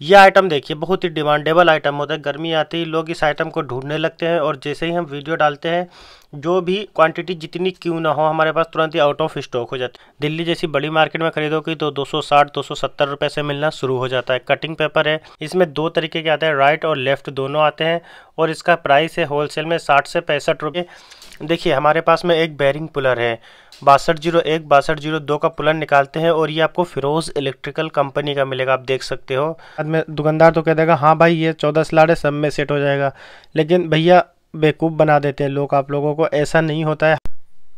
ये आइटम देखिए बहुत ही डिमांडेबल आइटम होता है। गर्मी आते ही लोग इस आइटम को ढूंढने लगते हैं और जैसे ही हम वीडियो डालते हैं जो भी क्वांटिटी जितनी क्यों ना हो हमारे पास तुरंत ही आउट ऑफ स्टॉक हो जाती है। दिल्ली जैसी बड़ी मार्केट में खरीदोगे तो 260 270 रुपये से मिलना शुरू हो जाता है। कटिंग पेपर है, इसमें दो तरीके के आते हैं, राइट और लेफ्ट दोनों आते हैं और इसका प्राइस है होलसेल में 60 से 65 रुपये। देखिए हमारे पास में एक बेरिंग पुलर है 6201 6202 का पुलर निकालते हैं और ये आपको फिरोज इलेक्ट्रिकल कंपनी का मिलेगा। आप देख सकते हो। बाद में दुकानदार तो कह देगा हाँ भाई ये 14 स्लॉट है, सब में सेट हो जाएगा, लेकिन भैया बेवकूफ़ बना देते हैं लोग आप लोगों को, ऐसा नहीं होता है।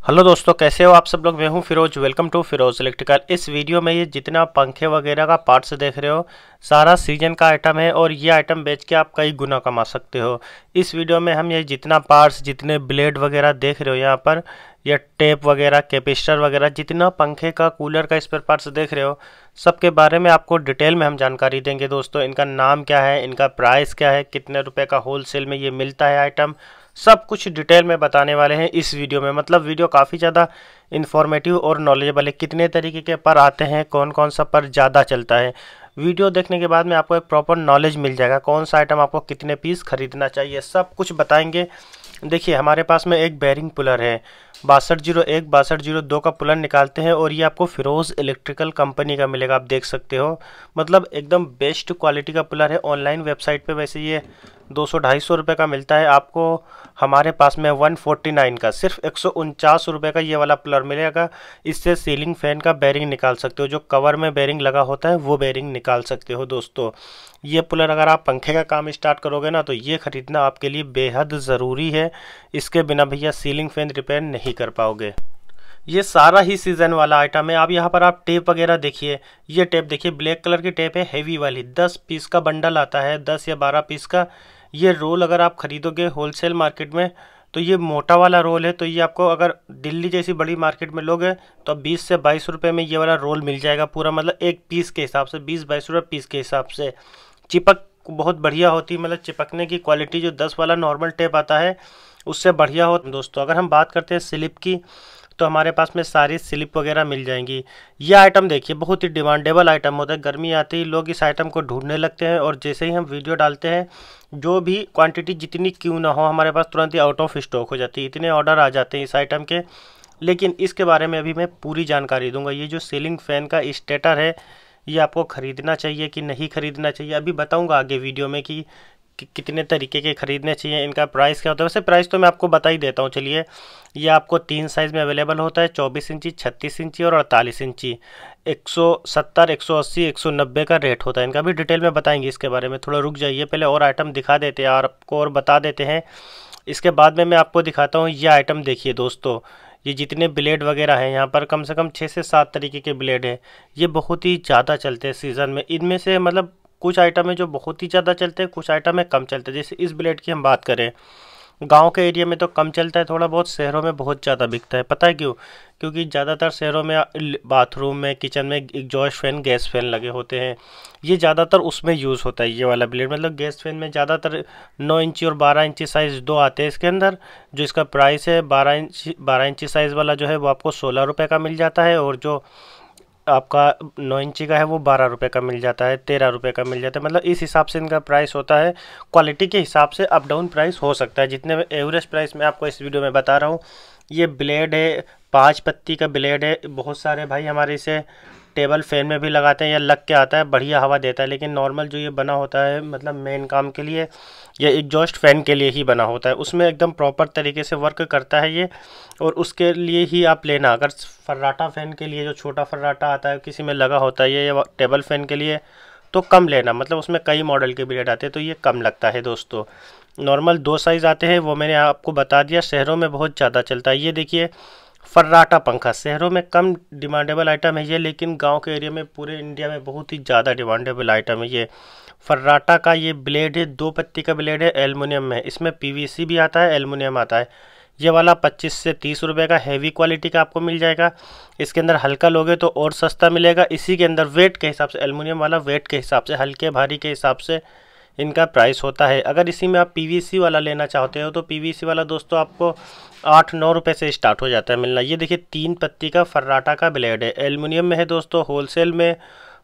हेलो दोस्तों, कैसे हो आप सब लोग। मैं हूं Firoz, welcome to Firoz electrical. इस वीडियो में ये जितना पंखे वगैरह का पार्ट्स देख रहे हो सारा सीजन का आइटम है और ये आइटम बेच के आप कई गुना कमा सकते हो। इस वीडियो में हम ये जितना पार्ट्स, जितने ब्लेड वगैरह देख रहे हो यहाँ पर, या टेप वगैरह, कैपेसिटर वगैरह, जितना पंखे का, कूलर का स्पेयर पार्ट्स देख रहे हो, सबके बारे में आपको डिटेल में हम जानकारी देंगे दोस्तों। इनका नाम क्या है, इनका प्राइस क्या है, कितने रुपए का होलसेल में ये मिलता है आइटम, सब कुछ डिटेल में बताने वाले हैं इस वीडियो में। मतलब वीडियो काफ़ी ज़्यादा इन्फॉर्मेटिव और नॉलेजेबल है। कितने तरीके के पर आते हैं, कौन कौन सा पर ज़्यादा चलता है, वीडियो देखने के बाद में आपको एक प्रॉपर नॉलेज मिल जाएगा। कौन सा आइटम आपको कितने पीस खरीदना चाहिए, सब कुछ बताएंगे। देखिए हमारे पास में एक बेरिंग पुलर है 6201 6202 का पुलर निकालते हैं और ये आपको फिरोज इलेक्ट्रिकल कंपनी का मिलेगा। आप देख सकते हो, मतलब एकदम बेस्ट क्वालिटी का पुलर है। ऑनलाइन वेबसाइट पे वैसे ये 200-250 रुपये का मिलता है, आपको हमारे पास में 149 का, सिर्फ 149 रुपये का ये वाला पुलर मिलेगा। इससे सीलिंग फैन का बेरिंग निकाल सकते हो, जो कवर में बेरिंग लगा होता है वो बेरिंग निकाल सकते हो दोस्तों। ये पुलर अगर आप पंखे का काम स्टार्ट करोगे ना तो ये ख़रीदना आपके लिए बेहद ज़रूरी है। इसके बिना भैया सीलिंग फैन रिपेयर नहीं कर पाओगे। ये सारा ही सीज़न वाला आइटम है। अब यहाँ पर आप टेप वगैरह देखिए, ये टेप देखिए ब्लैक कलर की टेप है, हैवी वाली, 10 पीस का बंडल आता है, 10 या 12 पीस का। ये रोल अगर आप खरीदोगे होलसेल मार्केट में तो ये मोटा वाला रोल है, तो ये आपको अगर दिल्ली जैसी बड़ी मार्केट में लोगे तो 20 से 22 रुपये में ये वाला रोल मिल जाएगा पूरा, मतलब एक पीस के हिसाब से 20-22 रुपये पीस के हिसाब से। चिपक बहुत बढ़िया होती है, मतलब चिपकने की क्वालिटी जो 10 वाला नॉर्मल टेप आता है उससे बढ़िया हो दोस्तों। अगर हम बात करते हैं स्लिप की तो हमारे पास में सारी स्लिप वगैरह मिल जाएंगी। ये आइटम देखिए बहुत ही डिमांडेबल आइटम होता है। गर्मी आते ही लोग इस आइटम को ढूंढने लगते हैं और जैसे ही हम वीडियो डालते हैं जो भी क्वांटिटी जितनी क्यों ना हो हमारे पास तुरंत ही आउट ऑफ स्टॉक हो जाती है। इतने ऑर्डर आ जाते हैं इस आइटम के, लेकिन इसके बारे में अभी मैं पूरी जानकारी दूंगा। ये जो सीलिंग फैन का स्टेटर है ये आपको ख़रीदना चाहिए कि नहीं ख़रीदना चाहिए, अभी बताऊंगा आगे वीडियो में कि कितने तरीके के ख़रीदने चाहिए, इनका प्राइस क्या होता है। वैसे प्राइस तो मैं आपको बता ही देता हूँ। चलिए, ये आपको 3 साइज़ में अवेलेबल होता है, 24 इंची, 36 इंची और 48 इंची। 170, 180, 190 का रेट होता है। इनका भी डिटेल में बताएंगे इसके बारे में। थोड़ा रुक जाइए, पहले और आइटम दिखा देते हैं और आपको और बता देते हैं। इसके बाद में मैं आपको दिखाता हूँ ये आइटम। देखिए दोस्तों, ये जितने ब्लेड वगैरह हैं यहाँ पर कम से कम 6 से 7 तरीके के ब्लेड हैं। ये बहुत ही ज़्यादा चलते हैं सीज़न में। इनमें से मतलब कुछ आइटम है जो बहुत ही ज़्यादा चलते हैं, कुछ आइटम है कम चलते हैं। जैसे इस ब्लेड की हम बात करें, गांव के एरिया में तो कम चलता है थोड़ा बहुत, शहरों में बहुत ज़्यादा बिकता है। पता है क्यों? क्योंकि ज़्यादातर शहरों में बाथरूम में, किचन में एग्जॉस्ट फैन, गैस फैन लगे होते हैं। ये ज़्यादातर उसमें यूज़ होता है ये वाला ब्लेड। मतलब गैस फैन में ज़्यादातर 9 इंची और 12 इंची साइज़ दो आते हैं इसके अंदर। जो इसका प्राइस है 12 इंची साइज़ वाला जो है वो आपको 16 रुपये का मिल जाता है, और जो आपका 9 इंची का है वो 12 रुपये का मिल जाता है, 13 रुपये का मिल जाता है। मतलब इस हिसाब से इनका प्राइस होता है। क्वालिटी के हिसाब से अप डाउन प्राइस हो सकता है। जितने एवरेज प्राइस मैं आपको इस वीडियो में बता रहा हूँ। ये ब्लेड है 5 पत्ती का ब्लेड है। बहुत सारे भाई हमारे इसे टेबल फैन में भी लगाते हैं या लग के आता है, बढ़िया हवा देता है। लेकिन नॉर्मल जो ये बना होता है मतलब मेन काम के लिए या एग्जॉस्ट फैन के लिए ही बना होता है, उसमें एकदम प्रॉपर तरीके से वर्क करता है ये, और उसके लिए ही आप लेना। अगर फर्राटा फैन के लिए जो छोटा फर्राटा आता है किसी में लगा होता है, ये टेबल फैन के लिए तो कम लेना। मतलब उसमें कई मॉडल के ब्लेड आते हैं तो ये कम लगता है दोस्तों। नॉर्मल 2 साइज़ आते हैं, वो मैंने आपको बता दिया। शहरों में बहुत ज़्यादा चलता है। ये देखिए फर्राटा पंखा, शहरों में कम डिमांडेबल आइटम है ये, लेकिन गांव के एरिया में पूरे इंडिया में बहुत ही ज़्यादा डिमांडेबल आइटम है ये। फर्राटा का ये ब्लेड है, 2 पत्ती का ब्लेड है, एल्युमिनियम में। इसमें पीवीसी भी आता है, एल्युमिनियम आता है। ये वाला 25 से 30 रुपये का हैवी क्वालिटी का आपको मिल जाएगा। इसके अंदर हल्का लोगे तो और सस्ता मिलेगा। इसी के अंदर वेट के हिसाब से, एल्युमिनियम वाला वेट के हिसाब से, हल्के भारी के हिसाब से इनका प्राइस होता है। अगर इसी में आप पीवीसी वाला लेना चाहते हो तो पीवीसी वाला दोस्तों आपको 8-9 रुपये से स्टार्ट हो जाता है मिलना। ये देखिए 3 पत्ती का फर्राटा का ब्लेड है, एल्युमिनियम में है दोस्तों। होलसेल में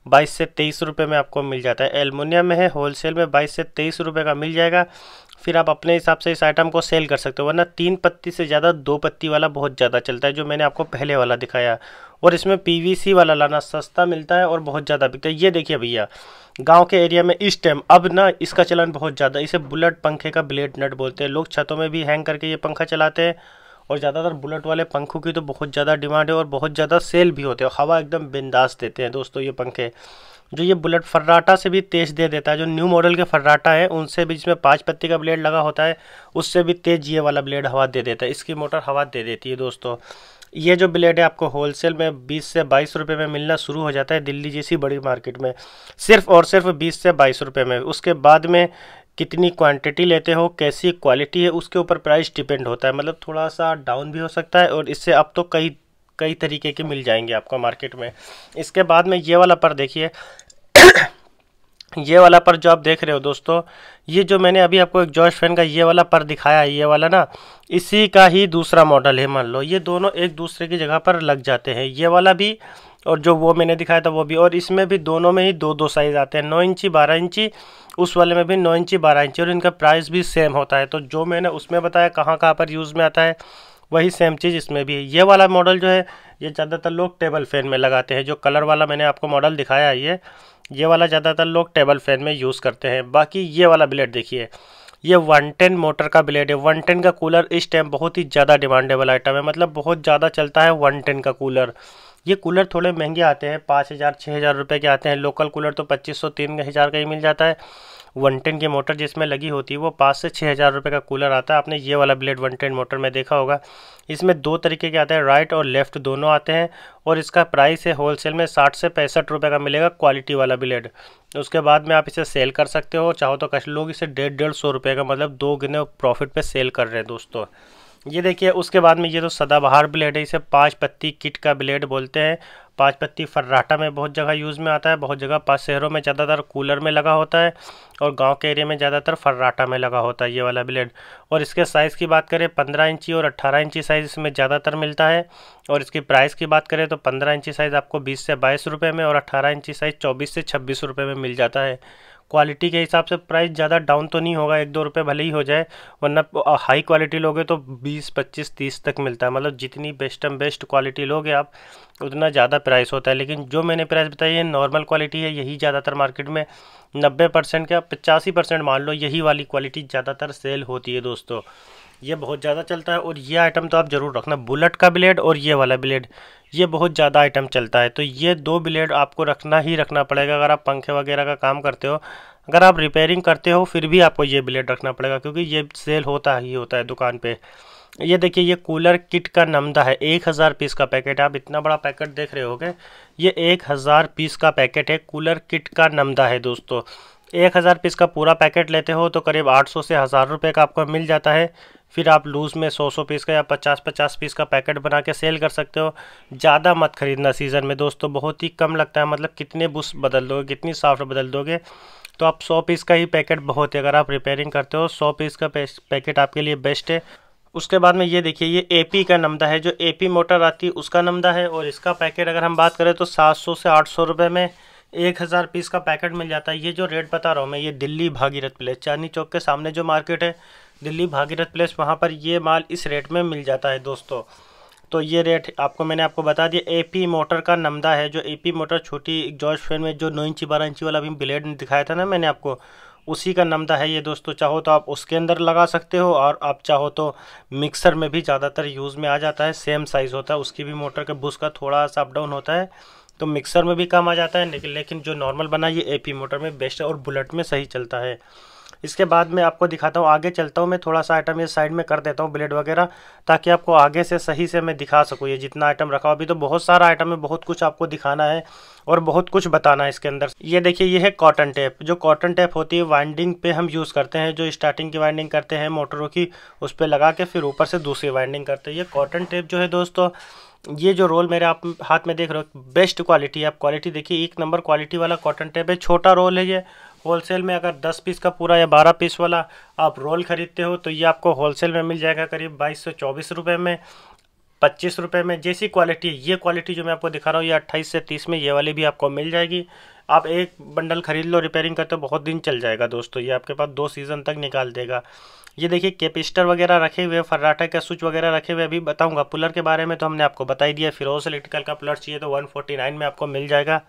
22 से 23 रुपये में आपको मिल जाता है। एल्युमिनियम में है होलसेल में 22 से 23 रुपये का मिल जाएगा। फिर आप अपने हिसाब से इस आइटम को सेल कर सकते हो, वरना 3 पत्ती से ज़्यादा 2 पत्ती वाला बहुत ज़्यादा चलता है, जो मैंने आपको पहले वाला दिखाया। और इसमें पीवीसी वाला लाना सस्ता मिलता है और बहुत ज़्यादा बिकता है। ये देखिए भैया, गांव के एरिया में इस टाइम अब ना इसका चलन बहुत ज़्यादा, इसे बुलेट पंखे का ब्लेड नट बोलते हैं। लोग छतों में भी हैंग करके ये पंखा चलाते हैं और ज़्यादातर बुलेट वाले पंखों की तो बहुत ज़्यादा डिमांड है और बहुत ज़्यादा सेल भी होते हैं। हवा एकदम बिंदास देते हैं दोस्तों ये पंखे। जो ये बुलेट फर्राटा से भी तेज़ दे देता है, जो न्यू मॉडल के फर्राटा है उनसे भी, जिसमें 5 पत्ती का ब्लेड लगा होता है, उससे भी तेज़ ये वाला ब्लेड हवा दे देता है। इसकी मोटर हवा दे देती है दोस्तों। ये जो ब्लेड है आपको होलसेल में 20 से 22 रुपये में मिलना शुरू हो जाता है दिल्ली जैसी बड़ी मार्केट में, सिर्फ और सिर्फ 20 से 22 रुपये में। उसके बाद में कितनी क्वांटिटी लेते हो, कैसी क्वालिटी है, उसके ऊपर प्राइस डिपेंड होता है। मतलब थोड़ा सा डाउन भी हो सकता है और इससे अब तो कई तरीके के मिल जाएंगे आपको मार्केट में। इसके बाद में ये वाला पर देखिए ये वाला पर जो आप देख रहे हो दोस्तों, ये जो मैंने अभी आपको एग्जॉस्ट फैन का ये वाला पर दिखाया है, ये वाला ना इसी का ही दूसरा मॉडल है। मान लो ये दोनों एक दूसरे की जगह पर लग जाते हैं, ये वाला भी और जो वो मैंने दिखाया था वो भी। और इसमें भी दोनों में ही 2-2 साइज़ आते हैं, 9 इंची 12 इंची, उस वाले में भी 9 इंची 12 इंची, और इनका प्राइस भी सेम होता है। तो जो मैंने उसमें बताया कहाँ कहाँ पर यूज़ में आता है, वही सेम चीज़ इसमें भी है। ये वाला मॉडल जो है ये ज़्यादातर लोग टेबल फैन में लगाते हैं। जो कलर वाला मैंने आपको मॉडल दिखाया है ये वाला ज़्यादातर लोग टेबल फैन में यूज़ करते हैं। बाकी ये वाला ब्लेड देखिए, ये 110 मोटर का ब्लेड है। 110 का कूलर इस टाइम बहुत ही ज़्यादा डिमांडेबल आइटम है, मतलब बहुत ज़्यादा चलता है 110 का कूलर। ये कूलर थोड़े महंगे आते हैं, 5000-6000 रुपये के आते हैं। लोकल कूलर तो 2500-3000 का ही मिल जाता है। 110 की मोटर जिसमें लगी होती है वो 5 से 6000 रुपये का कूलर आता है। आपने ये वाला ब्लेड 110 मोटर में देखा होगा। इसमें 2 तरीके के आते हैं, राइट और लेफ़्ट दोनों आते हैं। और इसका प्राइस है होलसेल में 60 से 65 रुपये का मिलेगा क्वालिटी वाला ब्लेड। उसके बाद में आप इसे सेल कर सकते हो, चाहो तो कई लोग इसे 150-150 रुपये का, मतलब 2 गुने प्रॉफिट पे सेल कर रहे हैं दोस्तों। ये देखिए, उसके बाद में ये तो सदाबहार ब्लेड है, इसे 5 पत्ती किट का ब्लेड बोलते हैं। 5 पत्ती फर्राटा में बहुत जगह यूज़ में आता है, बहुत जगह 5 शहरों में ज़्यादातर कूलर में लगा होता है और गांव के एरिया में ज़्यादातर फर्राटा में लगा होता है ये वाला ब्लेड। और इसके साइज़ की बात करें 15 इंची और 18 इंची साइज़ इसमें ज़्यादातर मिलता है। और इसकी प्राइस की बात करें तो 15 इंची साइज़ आपको 20 से 22 रुपये में और 18 इंची साइज़ 24 से 26 रुपये में मिल जाता है। क्वालिटी के हिसाब से प्राइस ज़्यादा डाउन तो नहीं होगा, 1-2 रुपये भले ही हो जाए, वरना हाई क्वालिटी लोगे तो 20, 25, 30 तक मिलता है। मतलब जितनी बेस्ट क्वालिटी लोगे आप उतना ज़्यादा प्राइस होता है। लेकिन जो मैंने प्राइस बताई है नॉर्मल क्वालिटी है, यही ज़्यादातर मार्केट में 90% का 85% मान लो यही वाली क्वालिटी ज़्यादातर सेल होती है दोस्तों। ये बहुत ज़्यादा चलता है। और ये आइटम तो आप ज़रूर रखना, बुलेट का ब्लेड और ये वाला ब्लेड, ये बहुत ज़्यादा आइटम चलता है। तो ये 2 ब्लेड आपको रखना ही रखना पड़ेगा अगर आप पंखे वगैरह का काम करते हो। अगर आप रिपेयरिंग करते हो फिर भी आपको ये ब्लेड रखना पड़ेगा, क्योंकि ये सेल होता ही होता है दुकान पे। ये देखिए, ये कूलर किट का नमदा है, 1000 पीस का पैकेट है। आप इतना बड़ा पैकेट देख रहे होगे, ये 1000 पीस का पैकेट है, कूलर किट का नमदा है दोस्तों। 1000 पीस का पूरा पैकेट लेते हो तो करीब 800 से 1000 रुपये का आपको मिल जाता है। फिर आप लूज़ में 100-100 पीस का या 50-50 पीस का पैकेट बना के सेल कर सकते हो। ज़्यादा मत खरीदना सीज़न में दोस्तों, बहुत ही कम लगता है। मतलब कितने बुश बदल दोगे, कितनी साफ्ट बदल दोगे, तो आप 100 पीस का ही पैकेट बहुत है। अगर आप रिपेयरिंग करते हो 100 पीस का पैकेट आपके लिए बेस्ट है। उसके बाद में ये देखिए, ये एपी का नमदा है, जो एपी मोटर आती है उसका नमदा है। और इसका पैकेट अगर हम बात करें तो 700 से 800 रुपये में 1000 पीस का पैकेट मिल जाता है। ये जो रेट बता रहा हूँ मैं, ये दिल्ली भागीरथ प्लेस, चांदनी चौक के सामने जो मार्केट है दिल्ली भागीरथ प्लेस, वहाँ पर ये माल इस रेट में मिल जाता है दोस्तों। तो ये रेट मैंने आपको बता दिया। एपी मोटर का नमदा है, जो एपी मोटर छोटी एग्जॉस्ट फैन में जो 9 इंची 12 इंची वाला भी ब्लेड दिखाया था ना मैंने आपको, उसी का नमदा है ये दोस्तों। चाहो तो आप उसके अंदर लगा सकते हो, और आप चाहो तो मिक्सर में भी ज़्यादातर यूज़ में आ जाता है। सेम साइज़ होता है, उसकी भी मोटर के बुश का थोड़ा सा अप डाउन होता है, तो मिक्सर में भी काम आ जाता है। लेकिन जो नॉर्मल बना ये एपी मोटर में बेस्ट है और बुलेट में सही चलता है। इसके बाद में आपको दिखाता हूँ, आगे चलता हूँ मैं, थोड़ा सा आइटम ये साइड में कर देता हूँ ब्लेड वगैरह, ताकि आपको आगे से सही से मैं दिखा सकूँ। ये जितना आइटम रखा अभी तो बहुत सारा आइटम है, बहुत कुछ आपको दिखाना है और बहुत कुछ बताना है इसके अंदर। ये देखिए, ये है कॉटन टेप। जो कॉटन टेप होती है वाइंडिंग पे हम यूज़ करते हैं, जो स्टार्टिंग की वाइंडिंग करते हैं मोटरों की, उस पर लगा के फिर ऊपर से दूसरी वाइंडिंग करते हैं। ये कॉटन टेप जो है दोस्तों, ये जो रोल मेरे आप हाथ में देख रहे हो, बेस्ट क्वालिटी है। आप क्वालिटी देखिए, 1 नंबर क्वालिटी वाला कॉटन टेप है। छोटा रोल है ये, होलसेल में अगर 10 पीस का पूरा या 12 पीस वाला आप रोल खरीदते हो तो ये आपको होलसेल में मिल जाएगा करीब 22 से 24 रुपये में, 25 रुपये में। जैसी क्वालिटी, ये क्वालिटी जो मैं आपको दिखा रहा हूँ ये 28 से 30 में ये वाली भी आपको मिल जाएगी। आप एक बंडल खरीद लो, रिपेयरिंग करते हो बहुत दिन चल जाएगा दोस्तों, ये आपके पास 2 सीज़न तक निकाल देगा। ये देखिए कैपेसिटर वगैरह रखे हुए, फर्राटा का स्विच वगैरह रखे हुए, अभी बताऊंगा। पुलर के बारे में तो हमने आपको बता ही दिया, फिरोज इलेक्ट्रिकल का पुलर चाहिए तो 149 में आपको मिल जाएगा।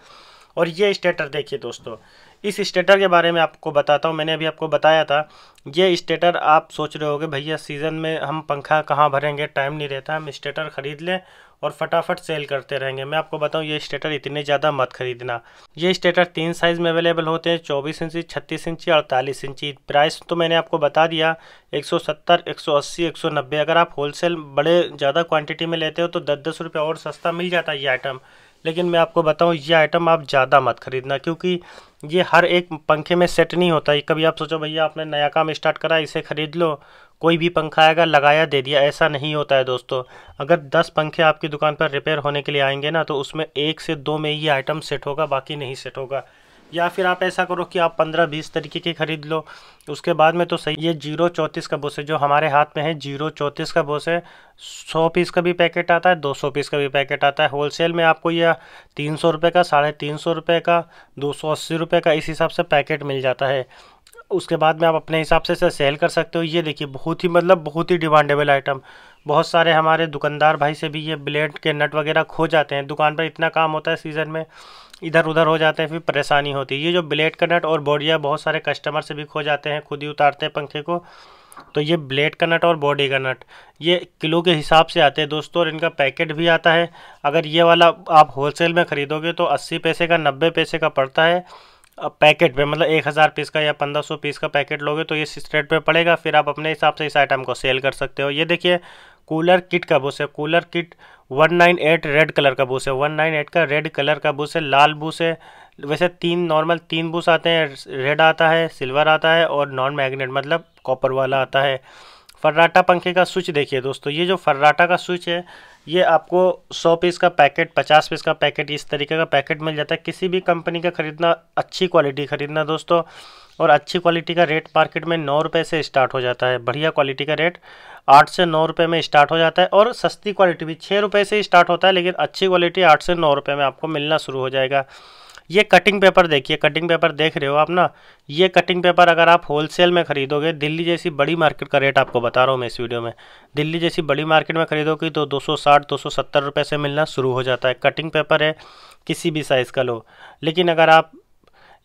और ये स्टेटर देखिए दोस्तों, इस स्टेटर के बारे में आपको बताता हूँ। मैंने अभी आपको बताया था, ये स्टेटर आप सोच रहे होगे भैया सीज़न में हम पंखा कहाँ भरेंगे, टाइम नहीं रहता, हम स्टेटर ख़रीद लें और फटाफट सेल करते रहेंगे। मैं आपको बताऊं, ये स्टेटर इतने ज़्यादा मत खरीदना। ये स्टेटर 3 साइज़ में अवेलेबल होते हैं, 24 इंची, 36 इंची, 48 इंची। प्राइस तो मैंने आपको बता दिया, 170, 180, 190। अगर आप होलसेल बड़े ज़्यादा क्वांटिटी में लेते हो तो 10-10 रुपये और सस्ता मिल जाता है ये आइटम। लेकिन मैं आपको बताऊं, ये आइटम आप ज़्यादा मत खरीदना, क्योंकि ये हर एक पंखे में सेट नहीं होता है। कभी आप सोचो भैया आपने नया काम स्टार्ट करा, इसे ख़रीद लो, कोई भी पंखा आएगा लगाया दे दिया, ऐसा नहीं होता है दोस्तों। अगर 10 पंखे आपकी दुकान पर रिपेयर होने के लिए आएंगे ना, तो उसमें 1 से 2 में ये आइटम सेट होगा, बाकी नहीं सेट होगा। या फिर आप ऐसा करो कि आप 15-20 तरीके के खरीद लो, उसके बाद में तो सही। ये 034 का बुश है जो हमारे हाथ में है, 034 का बुश है। 100 पीस का भी पैकेट आता है, 200 पीस का भी पैकेट आता है। होलसेल में आपको यह 300 रुपये का, 350 रुपये का, 280 रुपये का, इस हिसाब से पैकेट मिल जाता है। उसके बाद में आप अपने हिसाब से सेल कर सकते हो। ये देखिए बहुत ही बहुत ही डिमांडेबल आइटम। बहुत सारे हमारे दुकानदार भाई से भी ये ब्लेड के नट वगैरह खो जाते हैं, दुकान पर इतना काम होता है सीज़न में, इधर उधर हो जाते हैं, फिर परेशानी होती है। ये जो ब्लेड का नट और बॉडियाँ बहुत सारे कस्टमर से भी खो जाते हैं, खुद ही उतारते हैं पंखे को। तो ये ब्लेड का नट और बॉडी का नट ये किलो के हिसाब से आते हैं दोस्तों, और इनका पैकेट भी आता है। अगर ये वाला आप होलसेल में ख़रीदोगे तो 80 पैसे का, 90 पैसे का पड़ता है पैकेट पे। मतलब 1000 पीस का या 1500 पीस का पैकेट लोगे तो ये इस रेट पे पड़ेगा। फिर आप अपने हिसाब से इस आइटम को सेल कर सकते हो। ये देखिए कूलर किट का बुश है, कूलर किट 198 रेड कलर का बुश है, 198 का रेड कलर का बुश है, लाल बुश है। वैसे 3 बुश आते हैं, रेड आता है, सिल्वर आता है और नॉन मैग्नेट मतलब कॉपर वाला आता है। फर्राटा पंखे का स्विच देखिए दोस्तों, ये जो फर्राटा का स्विच है ये आपको 100 पीस का पैकेट, 50 पीस का पैकेट, इस तरीके का पैकेट मिल जाता है। किसी भी कंपनी का खरीदना, अच्छी क्वालिटी खरीदना दोस्तों। और अच्छी क्वालिटी का रेट मार्केट में 9 रुपये से स्टार्ट हो जाता है। बढ़िया क्वालिटी का रेट 8 से 9 रुपये में स्टार्ट हो जाता है, और सस्ती क्वालिटी भी 6 रुपये से स्टार्ट होता है, लेकिन अच्छी क्वालिटी 8 से 9 रुपये में आपको मिलना शुरू हो जाएगा। ये कटिंग पेपर देखिए, कटिंग पेपर देख रहे हो आप ना, ये कटिंग पेपर अगर आप होलसेल में ख़रीदोगे, दिल्ली जैसी बड़ी मार्केट का रेट आपको बता रहा हूँ मैं इस वीडियो में, दिल्ली जैसी बड़ी मार्केट में ख़रीदोगे तो 260-270 रुपये से मिलना शुरू हो जाता है। कटिंग पेपर है, किसी भी साइज़ का लो। लेकिन अगर आप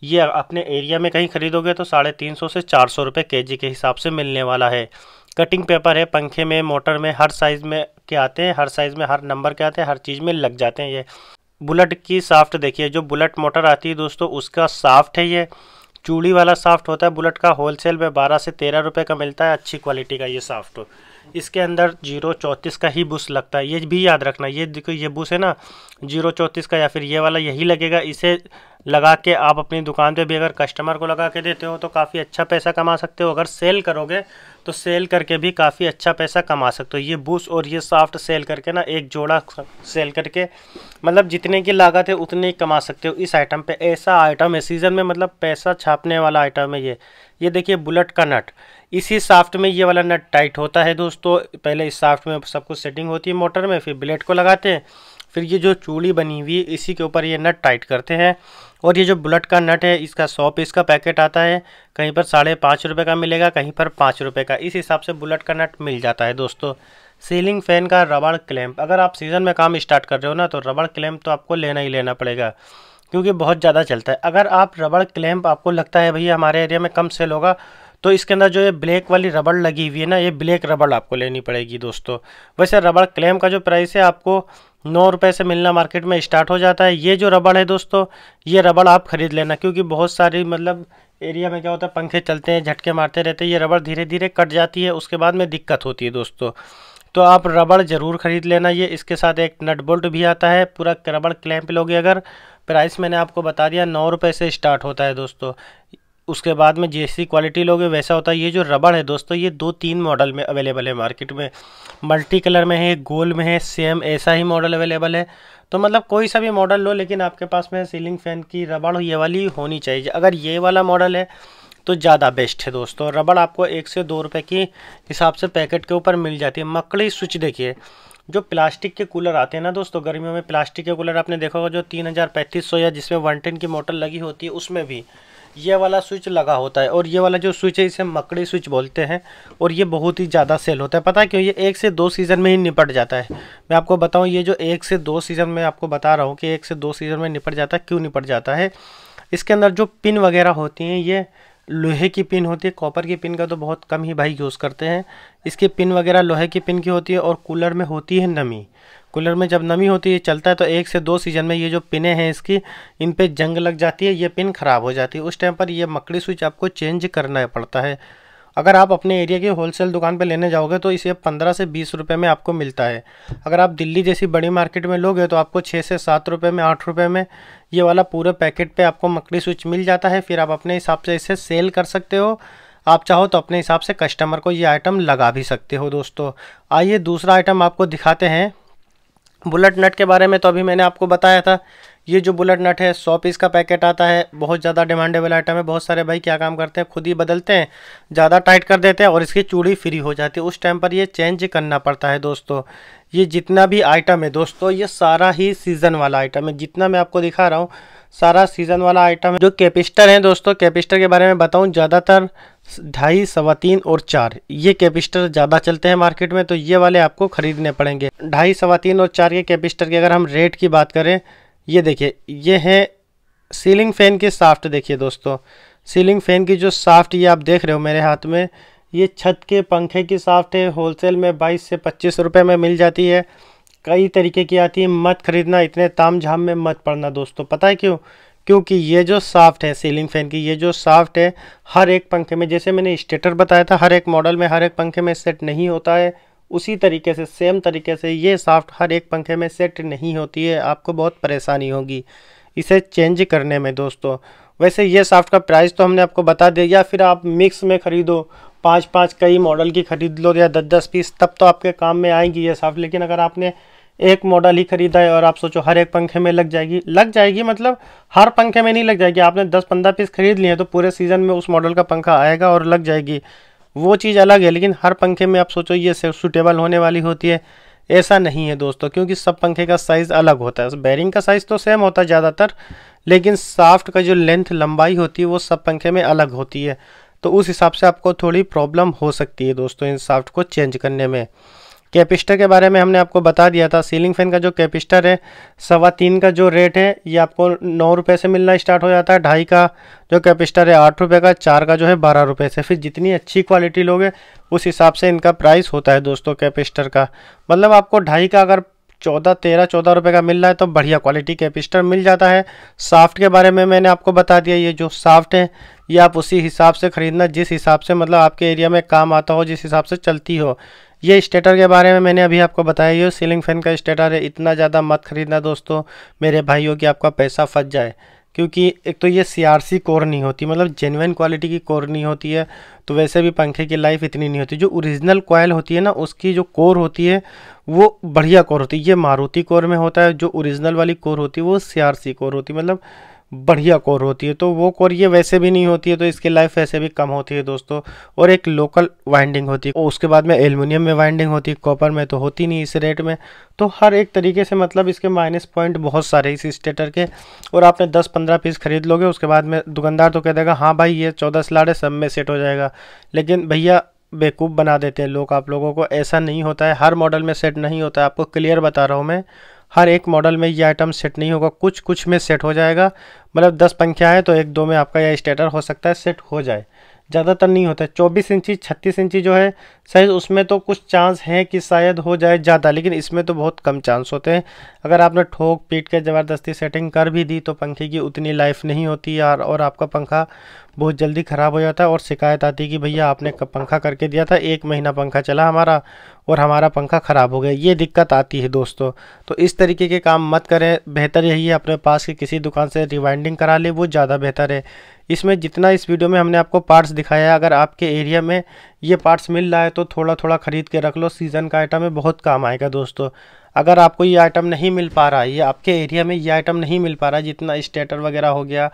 ये अपने एरिया में कहीं ख़रीदोगे तो 350 से 400 रुपये kg के हिसाब से मिलने वाला है। कटिंग पेपर है, पंखे में, मोटर में, हर साइज़ में के आते हैं, हर साइज़ में, हर नंबर के आते हैं, हर चीज़ में लग जाते हैं। ये बुलेट की साफ्ट देखिए, जो बुलेट मोटर आती है दोस्तों उसका साफ्ट है, ये चूड़ी वाला साफ्ट होता है बुलेट का। होलसेल में 12 से 13 रुपये का मिलता है, अच्छी क्वालिटी का ये साफ्ट। इसके अंदर 034 का ही बुश लगता है, ये भी याद रखना। ये देखो ये बुश है ना 034 का, या फिर ये वाला यही लगेगा। इसे लगा के आप अपनी दुकान पे भी अगर कस्टमर को लगा के देते हो तो काफ़ी अच्छा पैसा कमा सकते हो। अगर सेल करोगे तो सेल करके भी काफ़ी अच्छा पैसा कमा सकते हो। ये बुश और ये सॉफ्ट सेल करके ना, एक जोड़ा सेल करके मतलब जितने की लागत है उतने ही कमा सकते हो इस आइटम पे। ऐसा आइटम है सीज़न में, मतलब पैसा छापने वाला आइटम है ये देखिए बुलेट का नट, इसी साफ्ट में ये वाला नट टाइट होता है दोस्तों। पहले इस साफ्ट में सब कुछ सेटिंग होती है मोटर में, फिर ब्लेड को लगाते हैं, फिर ये जो चूड़ी बनी हुई है इसी के ऊपर ये नट टाइट करते हैं। और ये जो बुलेट का नट है इसका 100 पीस का पैकेट आता है, कहीं पर 5.5 रुपये का मिलेगा, कहीं पर 5 रुपये का, इस हिसाब से बुलेट का नट मिल जाता है दोस्तों। सीलिंग फैन का रबड़ क्लैंप, अगर आप सीज़न में काम स्टार्ट कर रहे हो ना तो रबड़ क्लैंप तो आपको लेना ही लेना पड़ेगा, क्योंकि बहुत ज़्यादा चलता है। अगर आप रबड़ क्लैंप आपको लगता है भैया हमारे एरिया में कम सेल होगा, तो इसके अंदर जो ये ब्लैक वाली रबड़ लगी हुई है ना, ये ब्लैक रबड़ आपको लेनी पड़ेगी दोस्तों। वैसे रबड़ क्लैंप का जो प्राइस है आपको 9 रुपये से मिलना मार्केट में स्टार्ट हो जाता है। ये जो रबड़ है दोस्तों, ये रबड़ आप खरीद लेना, क्योंकि बहुत सारी मतलब एरिया में क्या होता है पंखे चलते हैं, झटके मारते रहते हैं, ये रबड़ धीरे धीरे कट जाती है, उसके बाद में दिक्कत होती है दोस्तों। तो आप रबड़ ज़रूर ख़रीद लेना। ये इसके साथ एक नट बोल्ट भी आता है। पूरा रबड़ क्लैंप लोगे अगर, प्राइस मैंने आपको बता दिया 9 रुपये से स्टार्ट होता है दोस्तों। उसके बाद में जैसी क्वालिटी लोगे वैसा होता है। ये जो रबड़ है दोस्तों, ये 2-3 मॉडल में अवेलेबल है मार्केट में, मल्टी कलर में है, गोल्ड में है, सेम ऐसा ही मॉडल अवेलेबल है। तो मतलब कोई सा भी मॉडल लो, लेकिन आपके पास में सीलिंग फैन की रबड़ ये वाली होनी चाहिए। अगर ये वाला मॉडल है तो ज़्यादा बेस्ट है दोस्तों। रबड़ आपको 1 से 2 रुपये की हिसाब से पैकेट के ऊपर मिल जाती है। मकड़ी स्विच देखिए, जो प्लास्टिक के कूलर आते हैं ना दोस्तों, गर्मियों में प्लास्टिक के कूलर आपने देखा होगा जो 3000-3500 या जिसमें 110 की मोटर लगी होती है, उसमें भी ये वाला स्विच लगा होता है। और ये वाला जो स्विच है इसे मकड़ी स्विच बोलते हैं, और ये बहुत ही ज़्यादा सेल होता है। पता है क्यों? ये 1 से 2 सीज़न में ही निपट जाता है। मैं आपको बताऊँ, ये जो 1 से 2 सीज़न में आपको बता रहा हूँ कि 1 से 2 सीज़न में निपट जाता है। क्यों निपट जाता है? इसके अंदर जो पिन वगैरह होती हैं ये लोहे की पिन होती है। कॉपर की पिन का तो बहुत कम ही भाई यूज़ करते हैं। इसकी पिन वगैरह लोहे की पिन की होती है। और कूलर में होती है नमी। कूलर में जब नमी होती है, चलता है, तो 1 से 2 सीज़न में ये जो पिनें हैं इसकी, इन पे जंग लग जाती है, ये पिन ख़राब हो जाती है। उस टाइम पर ये मकड़ी स्विच आपको चेंज करना पड़ता है। अगर आप अपने एरिया की होलसेल दुकान पे लेने जाओगे तो इसे 15 से 20 रुपये में आपको मिलता है। अगर आप दिल्ली जैसी बड़ी मार्केट में लोगे तो आपको 6 से 7 रुपये में, 8 रुपये में ये वाला पूरे पैकेट पे आपको मकड़ी स्विच मिल जाता है। फिर आप अपने हिसाब से इसे सेल कर सकते हो। आप चाहो तो अपने हिसाब से कस्टमर को ये आइटम लगा भी सकते हो दोस्तों। आइए दूसरा आइटम आपको दिखाते हैं। बुलेट नट के बारे में तो अभी मैंने आपको बताया था। ये जो बुलेट नट है 100 पीस का पैकेट आता है। बहुत ज़्यादा डिमांडेबल आइटम है। बहुत सारे भाई क्या काम करते हैं, खुद ही बदलते हैं, ज़्यादा टाइट कर देते हैं और इसकी चूड़ी फ्री हो जाती है। उस टाइम पर ये चेंज करना पड़ता है दोस्तों। ये जितना भी आइटम है दोस्तों, ये सारा ही सीज़न वाला आइटम है। जितना मैं आपको दिखा रहा हूँ सारा सीज़न वाला आइटम है। जो कैपिस्टर है दोस्तों, कैपिस्टर के बारे में बताऊँ, ज़्यादातर 2.5, 3.25 और 4 ये कैपिस्टर ज़्यादा चलते हैं मार्केट में, तो ये वाले आपको ख़रीदने पड़ेंगे। 2.5, 3.25 और 4 के कैपिस्टर की अगर हम रेट की बात करें, ये देखिए, ये है सीलिंग फ़ैन के साफ्ट। देखिए दोस्तों, सीलिंग फ़ैन की जो साफ्ट ये आप देख रहे हो मेरे हाथ में, ये छत के पंखे की साफ्ट है। होलसेल में 22 से 25 रुपये में मिल जाती है। कई तरीके की आती है। मत खरीदना, इतने ताम झाम में मत पड़ना दोस्तों। पता है क्यों? क्योंकि ये जो साफ्ट है सीलिंग फ़ैन की, ये जो साफ्ट है हर एक पंखे में, जैसे मैंने स्टेटर बताया था, हर एक मॉडल में हर एक पंखे में सेट नहीं होता है। उसी तरीके से, सेम तरीके से ये साफ्ट हर एक पंखे में सेट नहीं होती है। आपको बहुत परेशानी होगी इसे चेंज करने में दोस्तों। वैसे ये साफ्ट का प्राइस तो हमने आपको बता दिया। या फिर आप मिक्स में ख़रीदो, 5-5 कई मॉडल की खरीद लो या 10-10 पीस, तब तो आपके काम में आएंगी ये साफ्ट। लेकिन अगर आपने एक मॉडल ही खरीदा है और आप सोचो हर एक पंखे में लग जाएगी, मतलब हर पंखे में नहीं लग जाएगी। आपने 10-15 पीस खरीद लिए तो पूरे सीज़न में उस मॉडल का पंखा आएगा और लग जाएगी, वो चीज़ अलग है। लेकिन हर पंखे में आप सोचो ये सूटेबल होने वाली होती है, ऐसा नहीं है दोस्तों। क्योंकि सब पंखे का साइज़ अलग होता है। बैरिंग का साइज़ तो सेम होता है ज़्यादातर, लेकिन साफ्ट का जो लेंथ, लंबाई होती है वो सब पंखे में अलग होती है। तो उस हिसाब से आपको थोड़ी प्रॉब्लम हो सकती है दोस्तों इन साफ्ट को चेंज करने में। कैपिस्टर के बारे में हमने आपको बता दिया था। सीलिंग फैन का जो कैपिस्टर है 3.25 का जो रेट है ये आपको 9 रुपये से मिलना स्टार्ट हो जाता है। 2.5 का जो कैपिस्टर है 8 रुपये का, 4 का जो है 12 रुपये से। फिर जितनी अच्छी क्वालिटी लोगे उस हिसाब से इनका प्राइस होता है दोस्तों कैपिस्टर का। मतलब आपको 2.5 का अगर 14 रुपये का मिल रहा है तो बढ़िया क्वालिटी कैपिस्टर मिल जाता है। साफ्ट के बारे में मैंने आपको बता दिया। ये जो साफ्ट है ये आप उसी हिसाब से ख़रीदना जिस हिसाब से मतलब आपके एरिया में काम आता हो, जिस हिसाब से चलती हो। ये स्टेटर के बारे में मैंने अभी आपको बताया। ये सीलिंग फैन का स्टेटर है, इतना ज़्यादा मत खरीदना दोस्तों मेरे भाइयों कि आपका पैसा फंस जाए। क्योंकि एक तो ये CRC कोर नहीं होती, मतलब जेन्युइन क्वालिटी की कोर नहीं होती है। तो वैसे भी पंखे की लाइफ इतनी नहीं होती। जो ओरिजिनल कॉयल होती है ना, उसकी जो कोर होती है वो बढ़िया कोर होती है। ये मारुति कोर में होता है। जो ओरिजिनल वाली कोर होती है वो CRC कोर होती है, मतलब बढ़िया कोर होती है। तो वो कोर ये वैसे भी नहीं होती है, तो इसकी लाइफ वैसे भी कम होती है दोस्तों। और एक लोकल वाइंडिंग होती है, और उसके बाद में एल्युमिनियम में वाइंडिंग होती है, कॉपर में तो होती नहीं इस रेट में। तो हर एक तरीके से मतलब इसके माइनस पॉइंट बहुत सारे इस स्टेटर के। और आपने 10-15 पीस खरीद लोगे, उसके बाद में दुकानदार तो कह देगा हाँ भाई ये 14 स्लॉट है, सब में सेट हो जाएगा। लेकिन भैया बेवकूफ़ बना देते हैं लोग आप लोगों को। ऐसा नहीं होता है, हर मॉडल में सेट नहीं होता है। आपको क्लियर बता रहा हूँ मैं, हर एक मॉडल में ये आइटम सेट नहीं होगा। कुछ कुछ में सेट हो जाएगा। मतलब 10 पंखियाँ हैं तो 1-2 में आपका यह स्टेटर हो सकता है सेट हो जाए, ज़्यादातर नहीं होता है। 24 इंची 36 इंची जो है साइज़, उसमें तो कुछ चांस है कि शायद हो जाए ज़्यादा, लेकिन इसमें तो बहुत कम चांस होते हैं। अगर आपने ठोक पीट के ज़बरदस्ती सेटिंग कर भी दी तो पंखे की उतनी लाइफ नहीं होती यार, और आपका पंखा बहुत जल्दी ख़राब हो जाता है। और शिकायत आती है कि भैया आपने पंखा करके दिया था, 1 महीना पंखा चला हमारा और हमारा पंखा ख़राब हो गया। ये दिक्कत आती है दोस्तों। तो इस तरीके के काम मत करें। बेहतर यही है अपने पास की किसी दुकान से रिवाइंडिंग करा ले, वो ज़्यादा बेहतर है। इसमें जितना इस वीडियो में हमने आपको पार्ट्स दिखाया है, अगर आपके एरिया में ये पार्ट्स मिल रहा है तो थोड़ा थोड़ा ख़रीद के रख लो। सीज़न का आइटम है, बहुत काम आएगा दोस्तों। अगर आपको ये आइटम नहीं मिल पा रहा है, ये आपके एरिया में ये आइटम नहीं मिल पा रहा है, जितना स्टेटर वगैरह हो गया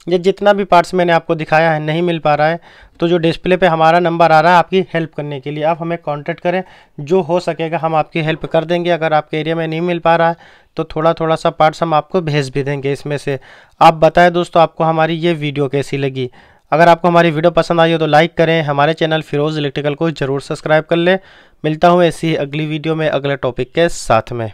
ये जितना भी पार्ट्स मैंने आपको दिखाया है नहीं मिल पा रहा है, तो जो डिस्प्ले पे हमारा नंबर आ रहा है आपकी हेल्प करने के लिए, आप हमें कांटेक्ट करें, जो हो सकेगा हम आपकी हेल्प कर देंगे। अगर आपके एरिया में नहीं मिल पा रहा है तो थोड़ा थोड़ा सा पार्ट्स हम आपको भेज भी देंगे इसमें से। आप बताएं दोस्तों आपको हमारी ये वीडियो कैसी लगी। अगर आपको हमारी वीडियो पसंद आई हो तो लाइक करें, हमारे चैनल फिरोज़ इलेक्ट्रिकल को ज़रूर सब्सक्राइब कर लें। मिलता हूँ ऐसी ही अगली वीडियो में अगले टॉपिक के साथ में।